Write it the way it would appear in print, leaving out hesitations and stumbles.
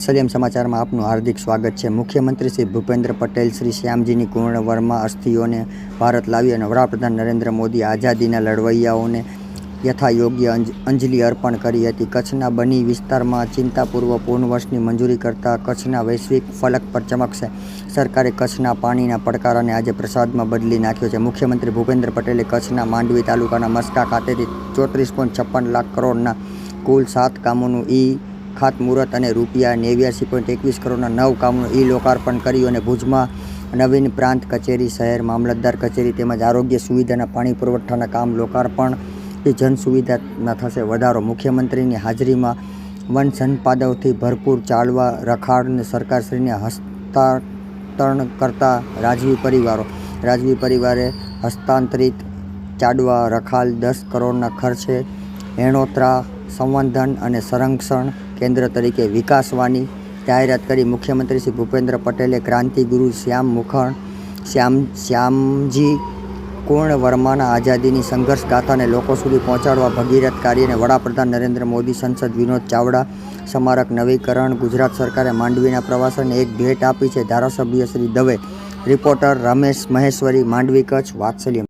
સલીમ સમાચારમાં આપનું હાર્દિક સ્વાગત છે। મુખ્યમંત્રી શ્રી ભૂપેન્દ્ર પટેલ શ્રી શ્યામજીની પૂર્ણવર્મા અસ્થિઓને ભારત લાવી અને વડાપ્રધાન નરેન્દ્ર મોદી આઝાદીના લડવૈયાઓને યથાયોગ્ય અંજલિ અર્પણ કરી હતી। કચ્છના બની વિસ્તારમાં ચિંતાપૂર્વ પૂર્ણવર્ષની મંજૂરી કરતા કચ્છના વૈશ્વિક ફલક પર ચમકશે। સરકારે કચ્છના પાણીના પડકારને આજે પ્રસાદમાં બદલી નાખ્યો છે। મુખ્યમંત્રી ભૂપેન્દ્ર પટેલે કચ્છના માંડવી તાલુકાના મસ્કા ખાતેથી 34.56 લાખ કરોડના કુલ 7 કામોનું ખાતમુહૂર્ત અને ₹89.21 કરોડના 9 કામોનું લોકાર્પણ કર્યું અને ભુજમાં નવીન પ્રાંત કચેરી, શહેર મામલતદાર કચેરી તેમજ આરોગ્ય સુવિધાના પાણી પુરવઠાના કામ લોકાર્પણથી જન સુવિધામાં થશે વધારો। મુખ્યમંત્રીની હાજરીમાં વન સંપાદનથી ભરપૂર ચાળવા રખાળને સરકારશ્રીને હસ્તાંતરણ કરતા રાજવી પરિવારે હસ્તાંતરિત ચાડવા રખાલ 10 કરોડના ખર્ચે હેણોત્રા સંવર્ધન અને સંરક્ષણ કેન્દ્ર તરીકે વિકાસવાની જાહેરાત કરી। મુખ્યમંત્રી શ્રી ભૂપેન્દ્ર પટેલે ક્રાંતિગુરુ શ્યામજી પૂર્ણવર્માના આઝાદીની સંઘર્ષ ગાથાને લોકો સુધી પહોંચાડવા ભગીરથ કાર્યને વડાપ્રધાન નરેન્દ્ર મોદી, સાંસદ વિનોદ ચાવડા, સ્મારક નવીકરણ, ગુજરાત સરકારે માંડવીના પ્રવાસનને એક ભેટ આપી છે। ધારાસભ્ય શ્રી દવે, રિપોર્ટર રમેશ મહેશ્વરી, માંડવી, કચ્છ, વાત્સલ્યમ।